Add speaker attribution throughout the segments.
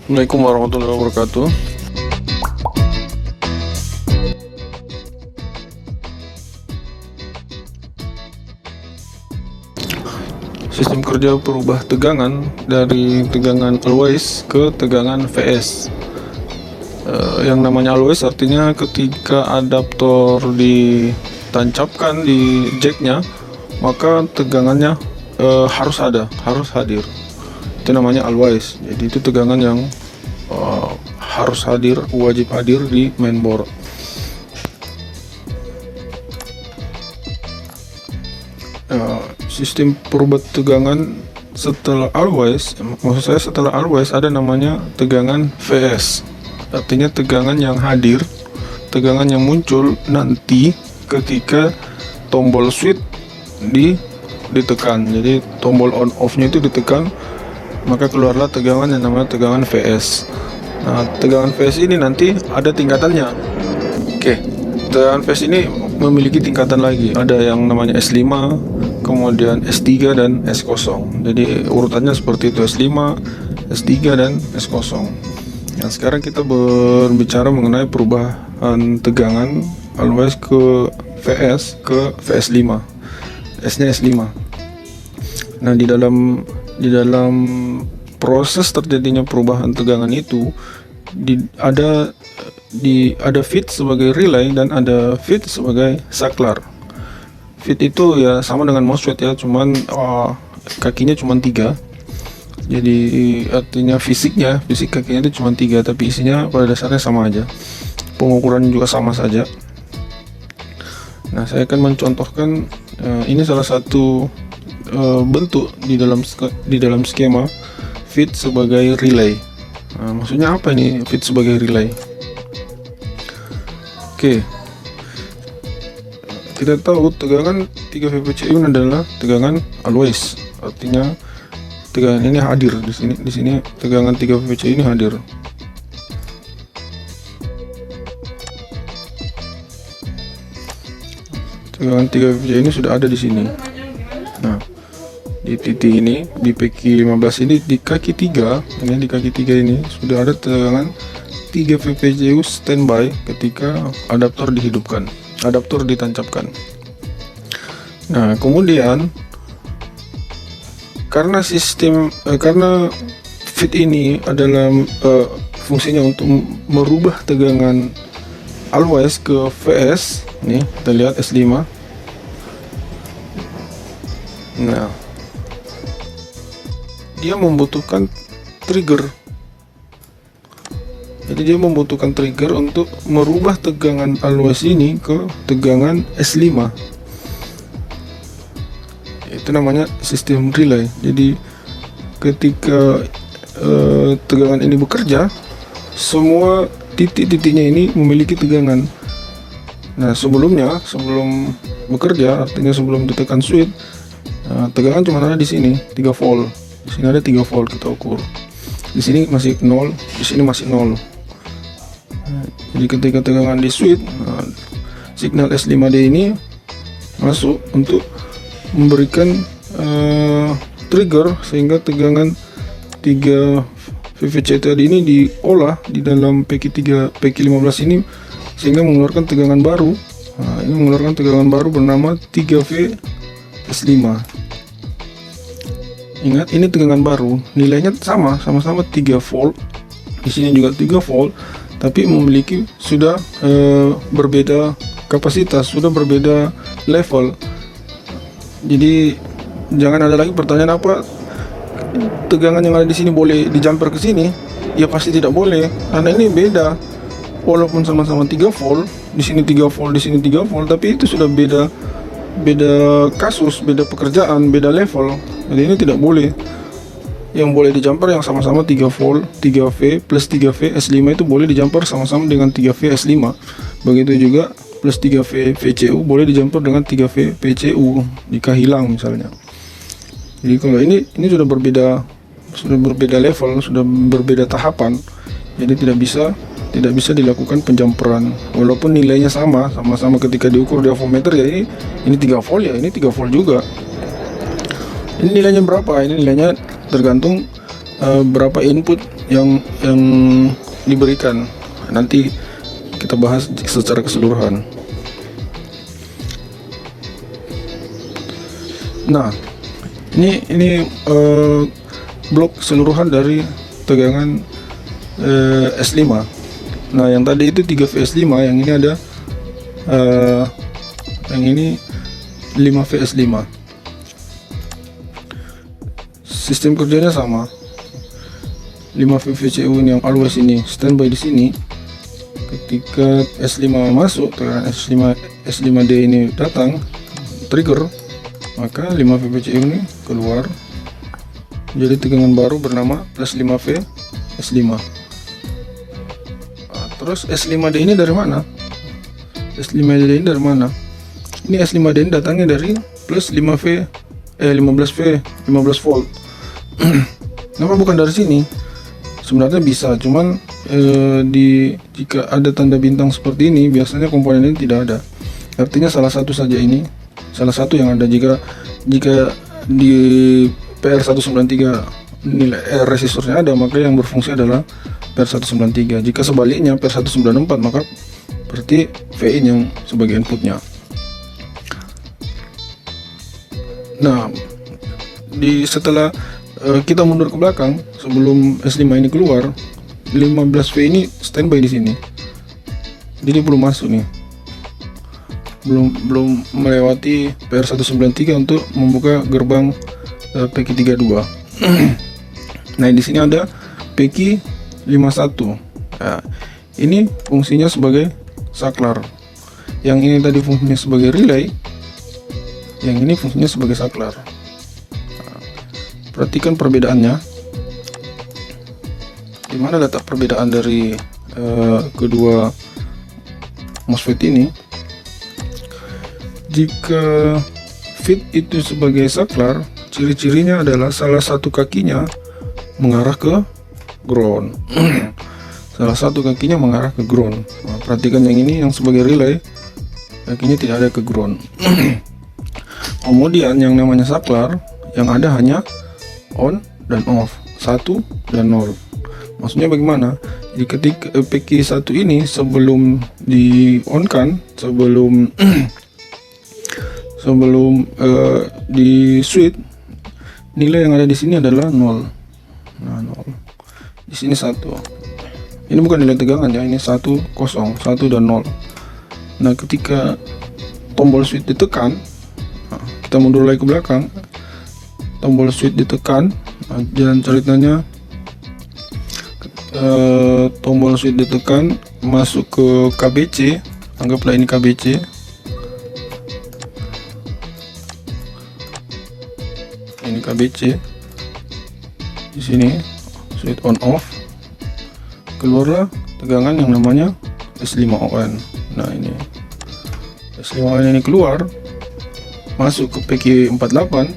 Speaker 1: Assalamualaikum warahmatullahi wabarakatuh. Sistem kerja perubah tegangan dari tegangan always ke tegangan VS. Yang namanya always artinya ketika adaptor ditancapkan di jacknya, maka tegangannya harus hadir. Itu namanya always. Jadi itu tegangan yang harus hadir, wajib hadir di mainboard. Sistem perubah tegangan setelah always, maksud saya setelah always ada namanya tegangan VS. Artinya tegangan yang hadir, tegangan yang muncul nanti ketika tombol switch ditekan. Jadi tombol on off-nya itu ditekan, maka keluarlah tegangan yang namanya tegangan VS. Nah, tegangan VS ini nanti ada tingkatannya. Oke, tegangan VS ini memiliki tingkatan lagi. Ada yang namanya S5, kemudian S3 dan S0. Jadi urutannya seperti itu, S5, S3 dan S0. Nah, sekarang kita berbicara mengenai perubahan tegangan always ke VS ke VS5. S-nya S5. Nah, di dalam proses terjadinya perubahan tegangan itu ada feed sebagai relay dan ada feed sebagai saklar. Feed itu ya sama dengan MOSFET ya, cuman kakinya cuma 3. Jadi artinya fisik kakinya itu cuma 3, tapi isinya pada dasarnya sama aja. Pengukuran juga sama saja. Nah, saya akan mencontohkan ini salah satu bentuk di dalam skema feed sebagai relay. Nah, maksudnya apa ini feed sebagai relay? Oke. Kita tahu tegangan 3 VPCU adalah tegangan always. Artinya tegangan ini hadir di sini. Di sini tegangan 3 VPCU ini hadir. Tegangan 3 VPCU ini sudah ada di sini. Nah, di titik ini, di PQ15 ini, di kaki 3 ini sudah ada tegangan 3 VPCU standby ketika adaptor ditancapkan. Nah, kemudian karena feed ini adalah fungsinya untuk merubah tegangan always ke VS. Nih, kita lihat S5. Nah, dia membutuhkan trigger. Jadi dia membutuhkan trigger untuk merubah tegangan always ini ke tegangan S5. Itu namanya sistem relay. Jadi ketika tegangan ini bekerja, semua titik-titiknya ini memiliki tegangan. Nah, sebelum bekerja, artinya sebelum ditekan switch, tegangan cuma ada di sini 3 volt. Di sini ada 3 volt, kita ukur. Di sini masih 0, di sini masih 0. Jadi ketika tegangan di switch, signal S5D ini masuk untuk memberikan trigger sehingga tegangan 3 VVC tadi ini diolah di dalam PQ15 ini sehingga mengeluarkan tegangan baru. Nah, ini mengeluarkan tegangan baru bernama 3V S5. Ingat, ini tegangan baru, nilainya sama-sama 3 volt. Di sini juga 3 volt, tapi memiliki sudah berbeda kapasitas, sudah berbeda level. Jadi jangan ada lagi pertanyaan apa tegangan yang ada di sini boleh dijumper ke sini. Ya pasti tidak boleh, karena ini beda. Walaupun sama-sama 3 volt, di sini 3 volt, di sini 3 volt, tapi itu sudah beda kasus, beda pekerjaan, beda level. Jadi ini tidak boleh. Yang boleh dijumper yang sama-sama 3 volt, 3V plus 3V S5 itu boleh dijumper sama-sama dengan 3V S5. Begitu juga plus 3V VCU boleh dijumper dengan 3V PCU jika hilang misalnya. Jadi kalau ini sudah berbeda level, sudah berbeda tahapan. Jadi tidak bisa dilakukan penjumperan walaupun nilainya sama-sama ketika diukur di avometer. Ya ini 3 volt, ya ini 3 volt juga. Ini nilainya berapa? Ini nilainya tergantung berapa input yang diberikan. Nanti kita bahas secara keseluruhan. Nah, ini blok keseluruhan dari tegangan S5. Nah, yang tadi itu 3V S5, yang ini ada yang ini 5V S5. Sistem kerjanya sama. 5V VCU ini yang always ini standby di sini. Ketika S5 masuk, tegangan S5D ini datang, trigger, maka 5V VCU ini keluar. Jadi tegangan baru bernama plus 5V S5. Terus S5D ini dari mana? S5D ini dari mana? Ini S5D ini datangnya dari plus 15V 15 volt. Kenapa bukan dari sini? Sebenarnya bisa, cuman jika ada tanda bintang seperti ini, biasanya komponen ini tidak ada. Artinya salah satu saja ini, salah satu yang ada. Jika di PR193 nilai resistornya ada, maka yang berfungsi adalah PR193. Jika sebaliknya PR194, maka berarti VIN yang sebagai inputnya. Nah, setelah kita mundur ke belakang, sebelum S5 ini keluar, 15V ini standby di sini. Jadi belum masuk nih. Belum melewati PR193 untuk membuka gerbang PQ32. Nah, di sini ada PQ51. Nah, ini fungsinya sebagai saklar. Yang ini tadi fungsinya sebagai relay. Yang ini fungsinya sebagai saklar. Nah, perhatikan perbedaannya. Di mana letak perbedaan dari kedua MOSFET ini? Jika feed itu sebagai saklar, ciri-cirinya adalah salah satu kakinya mengarah ke ground. Salah satu kakinya mengarah ke ground. Nah, perhatikan yang ini yang sebagai relay, kakinya tidak ada ke ground. Kemudian yang namanya saklar, yang ada hanya on dan off, 1 dan 0. Maksudnya bagaimana? Jadi ketika PQ1 ini sebelum di on kan, sebelum di switch, nilai yang ada di sini adalah 0. Nah, 0. Di sini 1. Ini bukan nilai tegangan ya, ini 1 0, 1 dan 0. Nah, ketika tombol switch ditekan, nah, kita mundur lagi ke belakang, tombol switch ditekan, nah, jalan ceritanya tombol switch ditekan, masuk ke KBC, anggaplah ini KBC. Ini KBC. Di sini switch on off, keluarlah tegangan yang namanya S5ON. Nah, ini S5ON ini keluar, masuk ke PQ48,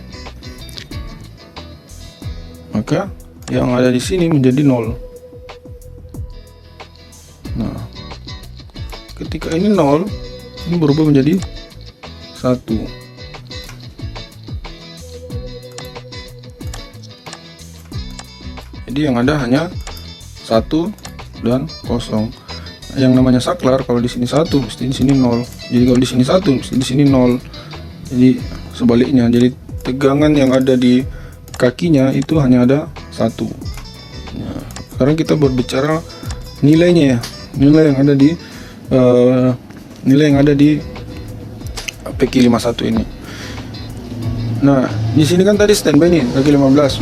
Speaker 1: maka yang ada di sini menjadi 0. Nah, ketika ini 0, ini berubah menjadi 1. Jadi yang ada hanya 1 dan 0. Yang namanya saklar, kalau di sini 1, mesti di sini 0. Jadi kalau di sini 1, mesti di sini 0. Jadi sebaliknya. Jadi tegangan yang ada di kakinya itu hanya ada 1. Nah, sekarang kita berbicara nilainya ya. Nilai yang ada di PQ51 ini. Nah, di sini kan tadi standby nih, kaki 15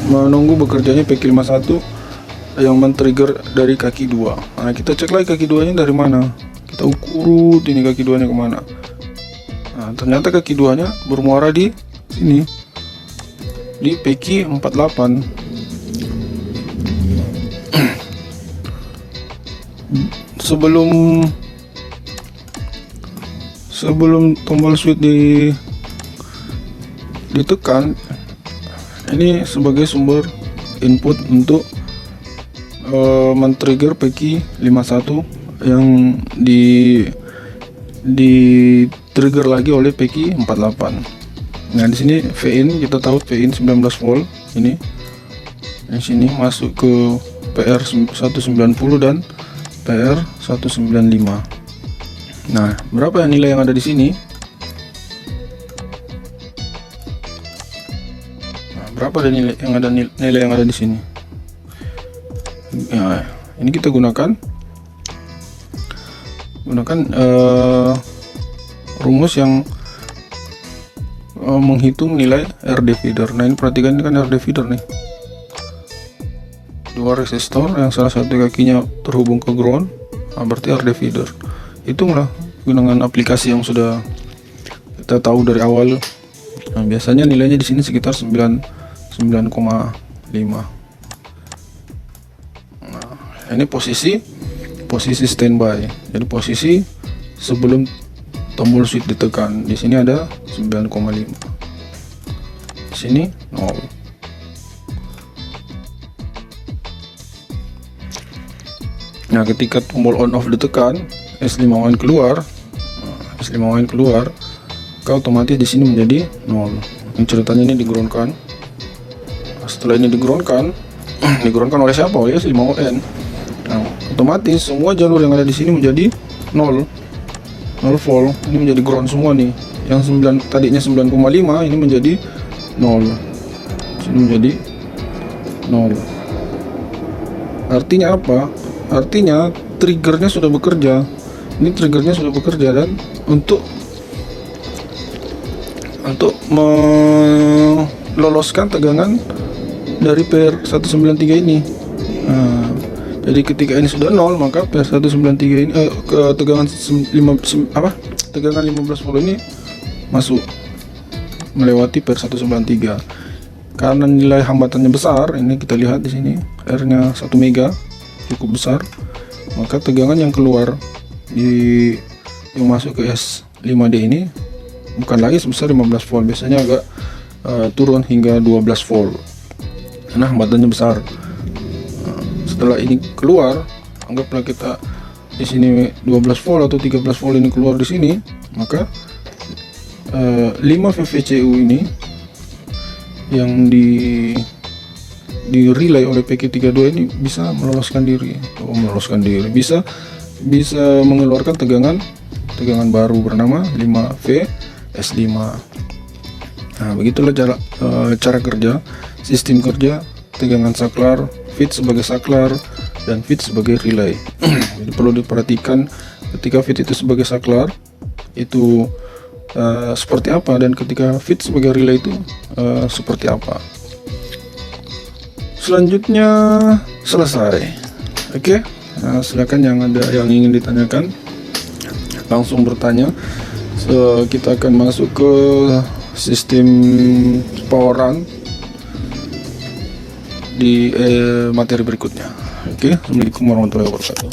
Speaker 1: menunggu bekerjanya PQ51 yang men-trigger dari kaki 2. Nah, kita cek lagi kaki 2 nya dari mana. Kita ukur ini kaki 2 nya kemana. Nah, ternyata kaki 2 nya bermuara di sini, di PQ48. Sebelum tombol switch ditekan, ini sebagai sumber input untuk men-trigger PQ51 yang di trigger lagi oleh PQ48. Nah, di sini VIN kita tahu VIN 19 volt ini di sini masuk ke PR 190 dan PR 195. Nah, berapa nilai yang ada di sini? Nah, berapa nilai yang ada di sini? Nah, ini kita gunakan rumus yang menghitung nilai RD feeder. Nah, ini perhatikan, ini kan RD feeder nih. Dua resistor yang salah satu kakinya terhubung ke ground, nah, berarti RD feeder. Hitunglah dengan aplikasi yang sudah kita tahu dari awal. Nah, biasanya nilainya di sini sekitar 9,5. Nah, ini posisi standby. Jadi posisi sebelum tombol switch ditekan. Di sini ada 9,5. Di sini 0. Nah, ketika tombol on off ditekan, S5 keluar, maka otomatis di sini menjadi 0. Ini ceritanya ini digroundkan. Nah, setelah ini digroundkan oleh siapa? Oleh S5ON. Nah, otomatis semua jalur yang ada di sini menjadi 0 volt. Ini menjadi ground semua nih. Yang tadinya 9,5 ini menjadi 0. Sini menjadi 0. Artinya apa? Artinya triggernya sudah bekerja. Ini triggernya sudah bekerja, dan untuk meloloskan tegangan dari PR193 ini. Nah, jadi ketika ini sudah 0, maka PR193 ini ke tegangan 15 volt ini masuk melewati PR193. Karena nilai hambatannya besar, ini kita lihat di sini R-nya 1 mega, cukup besar, maka tegangan yang keluar yang masuk ke S5D ini bukan lagi sebesar 15 volt, biasanya agak turun hingga 12 volt karena hambatannya besar. Setelah ini keluar, anggaplah kita di sini 12 volt atau 13 volt ini keluar di sini, maka 5 VVCU ini yang di relay oleh PQ32 ini bisa meloloskan diri, bisa mengeluarkan tegangan baru bernama 5V S5. Nah, begitulah cara kerja, sistem kerja tegangan saklar, feed sebagai saklar, dan feed sebagai relay. Jadi perlu diperhatikan ketika feed itu sebagai saklar itu seperti apa, dan ketika feed sebagai relay itu seperti apa. Selanjutnya selesai. Oke. Nah, silakan yang ingin ditanyakan langsung bertanya. Kita akan masuk ke sistem power run di materi berikutnya. Oke, assalamualaikum warahmatullahi wabarakatuh.